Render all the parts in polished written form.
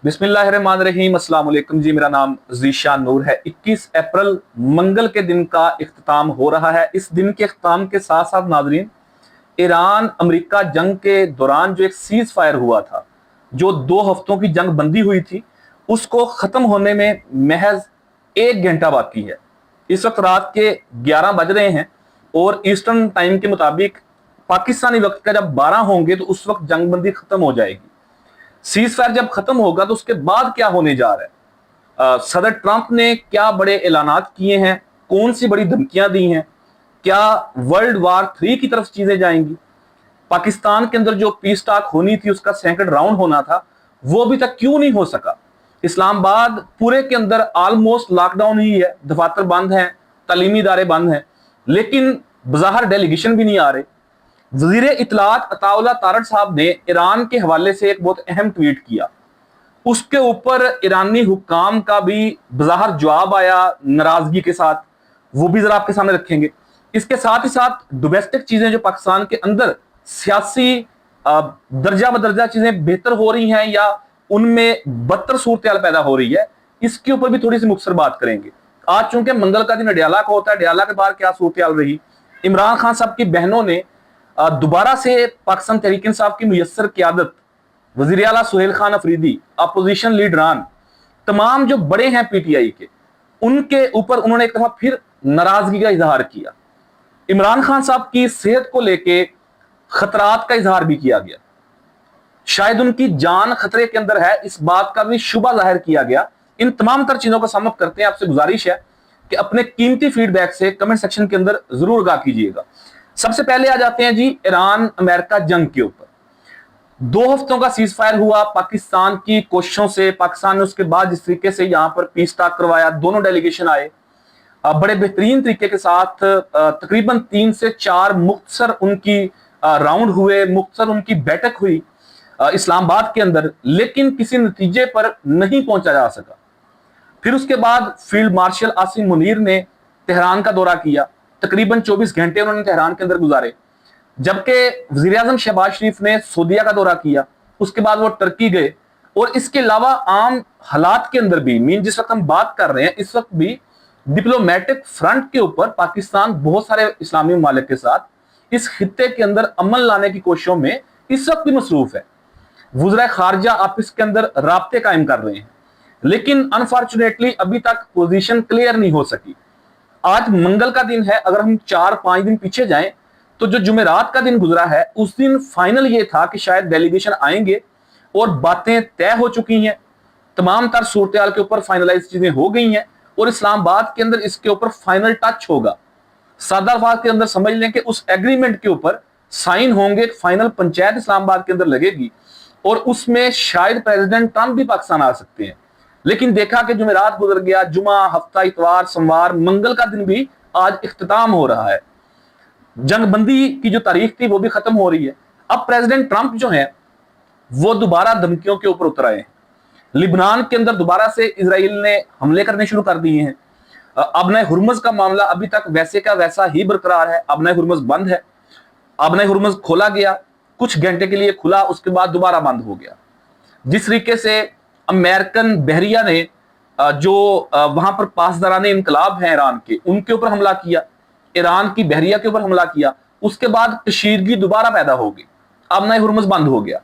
बिस्मिल्लाहिर्रहमानिर्रहीम। अस्सलाम वालेकुम जी, मेरा नाम ज़ीशान नूर है। 21 अप्रैल मंगल के दिन का इख्तिताम हो रहा है। इस दिन के इख्तिताम के साथ साथ नाज़रीन, ईरान अमेरिका जंग के दौरान जो एक सीज फायर हुआ था, जो 2 हफ्तों की जंग बंदी हुई थी, उसको ख़त्म होने में महज 1 घंटा बाकी है। इस वक्त रात के 11 बज रहे हैं और ईस्टर्न टाइम के मुताबिक पाकिस्तानी वक्त का जब 12 होंगे तो उस वक्त जंग बंदी खत्म हो जाएगी। सीज फायर जब खत्म होगा तो उसके बाद क्या होने जा रहा है, सदर ट्रंप ने क्या बड़े ऐलानात किए हैं, कौन सी बड़ी धमकियां दी हैं, क्या वर्ल्ड वार 3 की तरफ चीजें जाएंगी, पाकिस्तान के अंदर जो पीस टॉक होनी थी उसका सेकंड राउंड होना था वो अभी तक क्यों नहीं हो सका। इस्लामाबाद पूरे के अंदर ऑलमोस्ट लॉकडाउन ही है, दफातर बंद हैं, तालीमी इदारे बंद हैं, लेकिन बाहर डेलीगेशन भी नहीं आ रहे। वजीर इतलात अताउल्लाह तारड़ साहब ने ईरान के हवाले से एक बहुत अहम ट्वीट किया, उसके ऊपर ईरानी हुक्काम का भी बाहर जवाब आया नाराजगी के साथ, वो भी जरा आपके सामने रखेंगे। इसके साथ ही साथ डोमेस्टिक चीजें जो पाकिस्तान के अंदर सियासी दर्जा बदर्जा चीजें बेहतर हो रही हैं या उनमें बदतर सूरत पैदा हो रही है, इसके ऊपर भी थोड़ी सी मुख्तसर बात करेंगे। आज चूंकि मंगल का दिन अडियाला का होता है, अडियाला के बाद क्या सूरत रही, इमरान खान साहब की बहनों ने दोबारा से पाकिस्तान तहरीक इंसाफ की मुयस्सर क़यादत, वज़ीर आला सुहेल खान अफरीदी, अपोजिशन लीडरान, तमाम जो बड़े हैं पीटीआई के, उनके ऊपर उन्होंने एक दफा फिर नाराजगी का इजहार किया। इमरान खान साहब की सेहत को लेके खतरात का इजहार भी किया गया, शायद उनकी जान खतरे के अंदर है, इस बात का भी शुबा जाहिर किया गया। इन तमाम तर चीजों का सम अप करते हैं। आपसे गुजारिश है कि अपने कीमती फीडबैक से कमेंट सेक्शन के अंदर जरूर आगाह कीजिएगा। सबसे पहले आ जाते हैं जी ईरान अमेरिका जंग के ऊपर। 2 हफ्तों का सीज फायर हुआ पाकिस्तान की कोशिशों से। पाकिस्तान ने उसके बाद जिस तरीके से यहां पर पीस टॉक करवाया, दोनों डेलीगेशन आए बड़े बेहतरीन तरीके के साथ, तकरीबन 3 से 4 मुख्तसर उनकी राउंड हुए, मुख्तसर उनकी बैठक हुई इस्लामाबाद के अंदर, लेकिन किसी नतीजे पर नहीं पहुंचा जा सका। फिर उसके बाद फील्ड मार्शल आसिम मुनीर ने तेहरान का दौरा किया, तकरीबन 24 घंटे उन्होंने तेहरान के अंदर गुजारे, जबकि वजीर आजम शहबाज शरीफ ने सऊदीया का दौरा किया, उसके बाद वो टर्की गए। और इसके अलावा आम हालात के अंदर भी, मीन जिस वक्त हम बात कर रहे हैं इस वक्त भी डिप्लोमेटिक फ्रंट के ऊपर पाकिस्तान बहुत सारे इस्लामी ममालिक के साथ इस खित्ते के अंदर अमन लाने की कोशिशों में इस वक्त भी मसरूफ है। वज़राए खारजा आपस के अंदर राब्ते कायम कर रहे हैं, लेकिन अनफॉर्चुनेटली अभी तक पोजीशन क्लियर नहीं हो सकी। आज मंगल का दिन है, अगर हम 4-5 दिन पीछे जाएं तो जो जुमेरात का दिन गुजरा है उस दिन फाइनल ये था कि शायद डेलीगेशन आएंगे और बातें तय हो चुकी हैं, तमाम तर सूरत के ऊपर फाइनलाइज चीजें हो गई हैं और इस्लामाबाद के अंदर इसके ऊपर फाइनल टच होगा। सादा अल्फाज के अंदर समझ लें कि उस एग्रीमेंट के ऊपर साइन होंगे, फाइनल पंचायत इस्लामाबाद के अंदर लगेगी और उसमें शायद प्रेसिडेंट ट्रंप भी पाकिस्तान आ सकते हैं। लेकिन देखा कि जुमेरात गुजर गया, जुमा, हफ्ता, इतवार, सोमवार, मंगल का दिन भी आज इख्तिताम हो रहा है, जंगबंदी की जो तारीख थी वो भी खत्म हो रही है। अब प्रेसिडेंट ट्रंप जो है वो दोबारा धमकियों के ऊपर उतर आए हैं। लिबनान के अंदर दोबारा से इजराइल ने हमले करने शुरू कर दिए हैं। अबना हुर्मुज का मामला अभी तक वैसे का वैसा ही बरकरार है। अबना हुर्मुज बंद है, अबना हुर्मुज खोला गया, कुछ घंटे के लिए खुला, उसके बाद दोबारा बंद हो गया। जिस तरीके से अमेरिकन बहरिया ने जो वहां पर पासदाराने इनकलाब हैं ईरान के, उनके ऊपर हमला किया, ईरान की बहरिया के ऊपर हमला किया, उसके बाद कशीदगी दोबारा पैदा हो गई, अबना हुर्मुज बंद हो गया।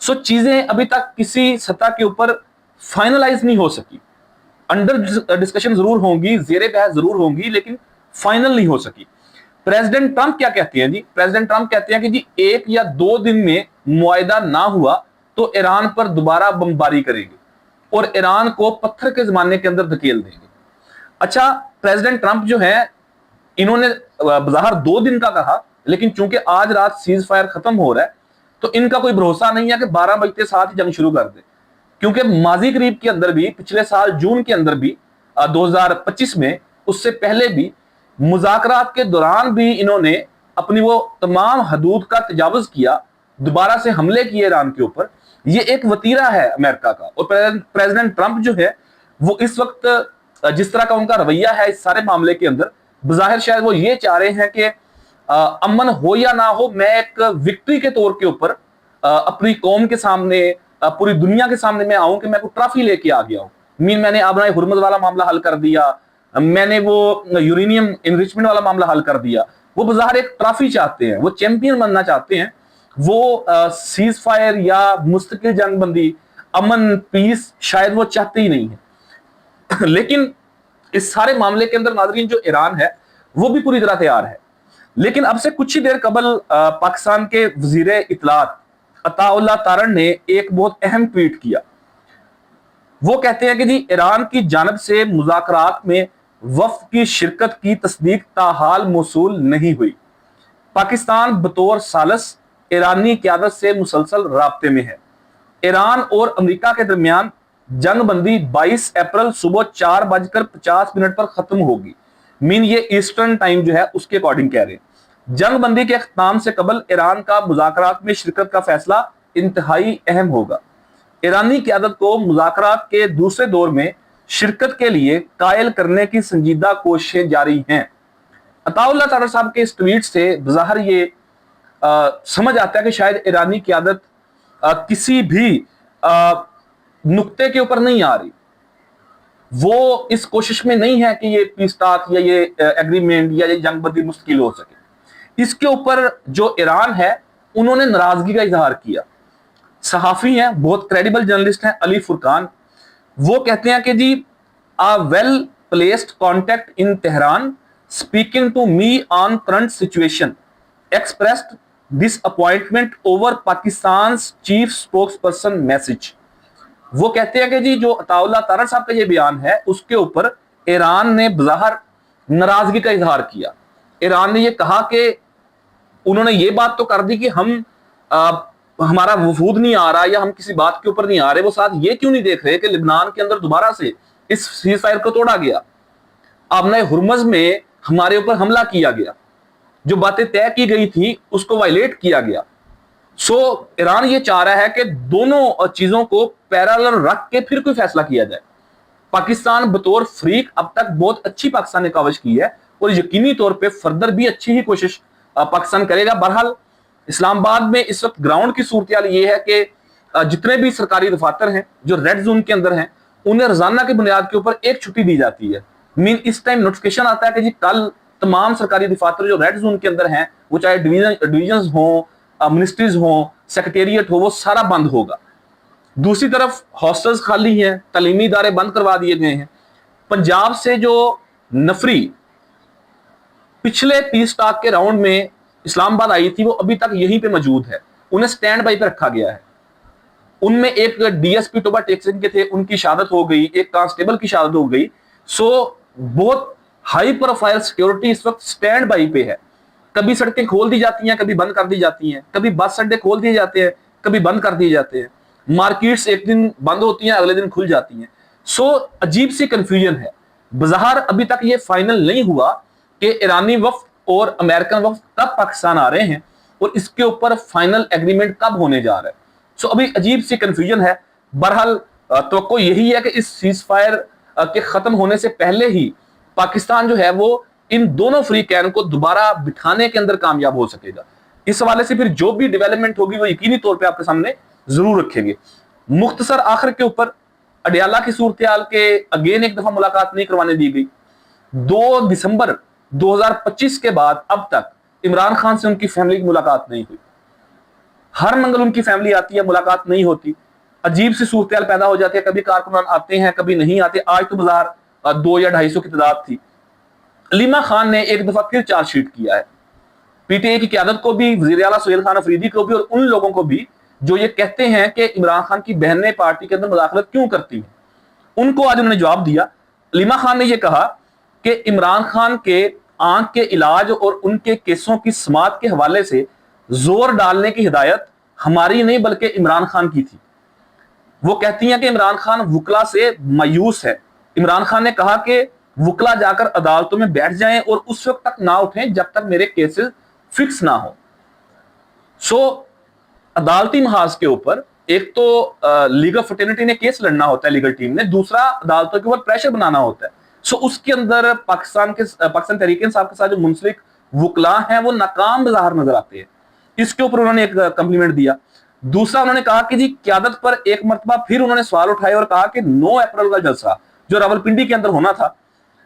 सो चीजें अभी तक किसी सतह के ऊपर फाइनलाइज नहीं हो सकी, अंडर डिस्कशन जरूर होंगी, जेरे बहस जरूर होंगी, लेकिन फाइनल नहीं हो सकी। प्रेसिडेंट ट्रंप क्या कहते हैं जी? प्रेसिडेंट ट्रंप कहते हैं कि जी 1 या 2 दिन में मुआयदा ना हुआ तो ईरान पर दोबारा बमबारी करेंगे और ईरान को पत्थर के जमाने के अंदर धकेल देंगे। अच्छा, प्रेसिडेंट ट्रंप जो है इन्होंने बाहर 2 दिन का कहा, लेकिन चूंकि आज रात सीज फायर खत्म हो रहा है तो इनका कोई भरोसा नहीं है कि 12 बजते साथ ही जंग शुरू कर दे, क्योंकि माजी करीब के अंदर भी, पिछले साल जून के अंदर भी, 2025 में, उससे पहले भी मुज़ाकरात के दौरान भी इन्होंने अपनी वो तमाम हदूद का तजावुज किया, दोबारा से हमले किए ईरान के ऊपर। ये एक वतीरा है अमेरिका का। और प्रेसिडेंट ट्रंप जो है वो इस वक्त जिस तरह का उनका रवैया है इस सारे मामले के अंदर, बज़ाहिर शायद वो ये चाह रहे हैं कि अमन हो या ना हो, मैं एक विक्ट्री के तौर के ऊपर अपनी कौम के सामने पूरी दुनिया के सामने मैं आऊं कि मैं कोई ट्रॉफी लेके आ गया हूं, मैंने अपना हुर्मुज़ वाला मामला हल कर दिया, मैंने वो यूरेनियम इनरिचमेंट वाला मामला हल कर दिया। वो बाहर एक ट्रॉफी चाहते हैं, वो चैंपियन बनना चाहते हैं, वो सीज फायर या मुस्तकिल जंग बंदी, अमन, पीस शायद वो चाहते ही नहीं है। लेकिन इस सारे मामले के अंदर नाज़रीन जो ईरान है वो भी पूरी तरह तैयार है। लेकिन अब से कुछ ही देर कबल पाकिस्तान के वजीर इत्तलात अताउल्लाह तारण ने एक बहुत अहम ट्वीट किया। वो कहते हैं कि जी ईरान की जानब से मुज़ाकरात में वफ़द की शिरकत की तस्दीक ताहाल मौसूल नहीं हुई। पाकिस्तान बतौर सालस ईरानी क़यादत से मुसलसल राब्ते में है। ईरान और अमेरिका के दरमियान जंग बंदी 22 अप्रैल सुबह 4:50 पर खत्म होगी। ये ईस्टर्न टाइम जो है उसके अकॉर्डिंग कह रहे हैं। जंग बंदी के अख्ताम से कबल ईरान का मुज़ाकरात में शिरकत का फैसला इंतहाई अहम होगा। ईरानी क़यादत को मुज़ाकरात के दूसरे दौर में शिरकत के लिए कायल करने की संजीदा कोशिशें जारी हैं। अताउल्लाह तारण साहब के इस ट्वीट से बज़ाहिर ये समझ आता है कि शायद ईरानी क़यादत किसी भी नुक्ते के ऊपर नहीं आ रही, वो इस कोशिश में नहीं है कि ये पीस टॉक या ये एग्रीमेंट या ये जंग बंदी मुश्किल हो सके। इसके ऊपर जो ईरान है उन्होंने नाराजगी का इजहार किया। सहाफी हैं, बहुत क्रेडिबल जर्नलिस्ट हैं, अली फुरकान, वो कहते हैं कि जी a well placed contact in Tehran speaking to me on current situation expressed this appointment over Pakistan chief spokesperson message. वो कहते हैं कि जी जो अताउल्लाह तारण साहब का ये बयान है उसके ऊपर ईरान ने बज़ाहिर नाराजगी का इजहार किया। ईरान ने ये कहा कि उन्होंने ये बात तो कर दी कि हमारा वफूद नहीं आ रहा या हम किसी बात के ऊपर नहीं आ रहे, वो साथ ये क्यों नहीं देख रहे कि लिबनान के अंदर दोबारा से इस सीज फायर को तोड़ा गया, आबना हुर्मुज़ में हमारे ऊपर हमला किया गया, जो बातें तय की गई थी उसको वायलेट किया गया। ईरान ये चाह रहा है कि दोनों चीजों को पैरेलल रख के फिर कोई फैसला किया जाए। पाकिस्तान बतौर फ्रीक अब तक बहुत अच्छी पाकिस्तान ने कावश की है और यकीनी तौर पे फर्दर भी अच्छी ही कोशिश पाकिस्तान करेगा। बहरहाल इस्लामाबाद में इस वक्त ग्राउंड की सूरत ये है कि जितने भी सरकारी दफातर हैं जो रेड जोन के अंदर हैं उन्हें रोजाना की बुनियाद के ऊपर एक छुट्टी दी जाती है। इस टाइम नोटिफिकेशन आता है कि जी कल तमाम सरकारी दफातर जो रेड जोन के अंदर हैं, वो चाहे डिवीजन हो, मिनिस्ट्रीज हो, सेक्रेटेरिएट हो, वो सारा बंद होगा। दूसरी तरफ हॉस्टल्स खाली हैं, तालीमी इदारे बंद करवा दिए गए हैं। पंजाब से जो नफरी पिछले पीस टॉक के राउंड में इस्लामाबाद आई थी वो अभी तक यहीं पे मौजूद है, उन्हें स्टैंड बाई पे रखा गया है। उनमें एक डीएसपी टोबा टेक्सिन के थे, उनकी शहादत हो गई, एक कांस्टेबल की शहादत हो गई। बहुत हाई प्रोफाइल सिक्योरिटी इस वक्त स्टैंड बाई पे है। कभी सड़कें खोल दी जाती हैं, कभी बंद कर दी जाती हैं, कभी बस अड्डे खोल दिए जाते हैं, कभी बंद कर दिए जाते हैं, मार्केट्स एक दिन बंद होती हैं, अगले दिन खुल जाती हैं। अजीब सी कंफ्यूजन है। बज़ाहिर अभी तक ये फाइनल नहीं हुआ कि ईरानी वफ्द और अमेरिकन वफ्द कब पाकिस्तान आ रहे हैं और इसके ऊपर फाइनल एग्रीमेंट कब होने जा रहा है। अभी अजीब सी कंफ्यूजन है। बहरहाल तो यही है कि इस सीज फायर के खत्म होने से पहले ही पाकिस्तान जो है वो इन दोनों फ्री कैन को दोबारा बिठाने के अंदर कामयाब हो सकेगा। इस हवाले से फिर जो भी डेवलपमेंट होगी वो यकीनी तौर पे आपके सामने जरूर रखेंगे। मुख्तसर आखिर के ऊपर अडियाला की सूरत-ए-हाल के अगेन एक दफा मुलाकात नहीं करवाने दी गई। 2 दिसंबर 2025 के बाद अब तक इमरान खान से उनकी फैमिली की मुलाकात नहीं हुई। हर मंगल उनकी फैमिली आती है, मुलाकात नहीं होती। अजीब सी सूरत-ए-हाल पैदा हो जाती है, कभी कारकुनान आते हैं, कभी नहीं आते। आज तो बाजार 2 या 250 की तादाद थी। अलीमा खान ने एक दफा फिर चार्जशीट किया है, पीटीआई की क़यादत को भी, वज़ीर आला सुहेल खान अफरीदी को भी और उन लोगों को भी जो ये कहते हैं कि इमरान खान की बहनें पार्टी के अंदर मुदाखलत क्यों करती हैं। उनको आज उन्होंने जवाब दिया। अलीमा खान ने यह कहा कि इमरान खान के आंख के इलाज और उनके केसों की समाअत के हवाले से जोर डालने की हिदायत हमारी नहीं बल्कि इमरान खान की थी। वो कहती हैं कि इमरान खान वकला से मायूस है। इमरान खान ने कहा कि वकला जाकर अदालतों में बैठ जाएं और उस वक्त तक ना उठें जब तक मेरे केसेस फिक्स ना हो। अदालती महाज के ऊपर एक तो लीगल फ्रेटर्निटी ने केस लड़ना होता है, लीगल टीम ने, दूसरा अदालतों के ऊपर प्रेशर बनाना होता है। उसके अंदर पाकिस्तान तहरीक इंसाफ के साथ जो मुंसलिक वकला हैं वो नाकाम बाजार नजर आते हैं। इसके ऊपर उन्होंने एक कम्प्लीमेंट दिया। दूसरा उन्होंने कहा कि जी क्यादत पर एक मरतबा फिर उन्होंने सवाल उठाए और कहा कि 9 अप्रैल का जलसा जो रावलपिंडी के अंदर होना था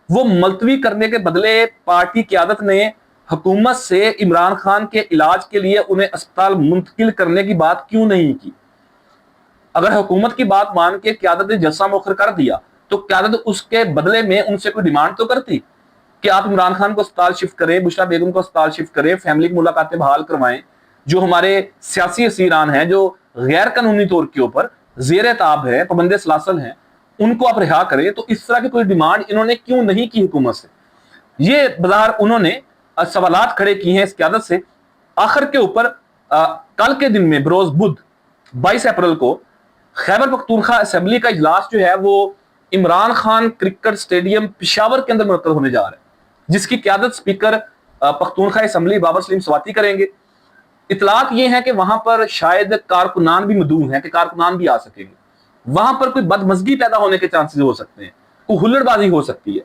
वो मुलतवी करने के बदले पार्टी क्यादत ने हुकूमत से इमरान खान के इलाज के लिए उन्हें अस्पताल मुंतकिल करने की बात क्यों नहीं की। अगर हुकूमत की बात मान के क्यादत ने जलसा मुखर कर दिया तो क्यादत उसके बदले में उनसे कोई डिमांड तो करती कि आप इमरान खान को अस्पताल शिफ्ट करें, बुशरा बेगम को अस्पताल शिफ्ट करें, फैमिली की मुलाकातें बहाल करवाएं, जो हमारे सियासी असीरान हैं जो गैर कानूनी तौर के ऊपर जेर ताब है, पाबंदे सलासल हैं, उनको आप रिहा करें। तो इस तरह की कोई डिमांड इन्होंने क्यों नहीं की हुकूमत से? ये बाजार उन्होंने सवालात खड़े किए हैं इस क्यादत से। आखिर के ऊपर कल के दिन में बरोज बुध 22 अप्रैल को खैबर पख्तूनख्वा असेंबली का इजलास जो है वो इमरान खान क्रिकेट स्टेडियम पेशावर के अंदर मुनक्कद होने जा रहा है, जिसकी क्यादत स्पीकर पख्तूनख्वा असेंबली बाबर सलीम सवाती करेंगे। इतलात ये है कि वहां पर शायद कारकुनान भी मदूद हैं कि कारकुनान भी आ सकेंगे। वहां पर कोई बदमजगी पैदा होने के चांसेस हो सकते हैं, कोई हुल्लड़बाजी हो सकती है।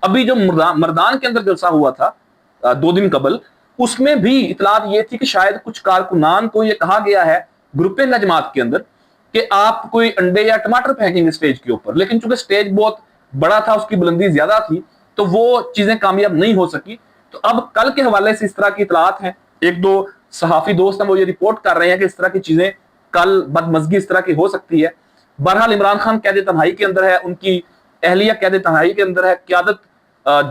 अभी जो मर्दान के अंदर जलसा हुआ था 2 दिन कबल, उसमें भी इतलात ये थी कि शायद कुछ कारकुनान को ये कहा गया है ग्रुपिंग जमात के अंदर कि आप कोई अंडे या टमाटर फेंकेंगे स्टेज के ऊपर, लेकिन चूंकि स्टेज बहुत बड़ा था, उसकी बुलंदी ज्यादा थी, तो वो चीजें कामयाब नहीं हो सकी। तो अब कल के हवाले से इस तरह की इतलात हैं, 1-2 सहाफी दोस्त हैं वो ये रिपोर्ट कर रहे हैं कि इस तरह की चीजें कल बदमजगी इस तरह की हो सकती है। बहरहाल इमरान खान कैद तन्हाई के अंदर है, उनकी अहलिया कैद तन्हाई के अंदर है, क्यादत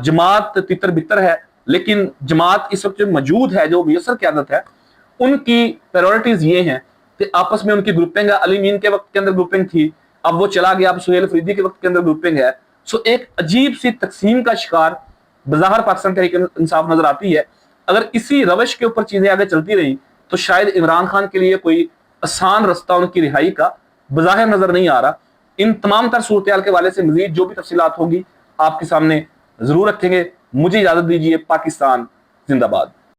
जमात तितर बितर है, लेकिन जमात इस वक्त जो मौजूद है, जो मुयसर क्यादत है, उनकी प्रायोरिटीज ये हैं कि आपस में उनकी ग्रुपिंग है। अली मीन के वक्त के अंदर ग्रुपिंग थी, अब वो चला गया, अब सुहेल फरीदी के वक्त के अंदर ग्रुपिंग है। सो एक अजीब सी तकसीम का शिकार बज़ाहिर पाकिस्तान तहरीक इंसाफ नजर आती है। अगर इसी रवश के ऊपर चीजें आगे चलती रही तो शायद इमरान खान के लिए कोई आसान रास्ता उनकी रिहाई का बज़ाहिर नजर नहीं आ रहा। इन तमाम तर सूरत के वाले से मजीद जो भी तफसीलात होगी आपके सामने जरूर रखेंगे। मुझे इजाजत दीजिए। पाकिस्तान जिंदाबाद।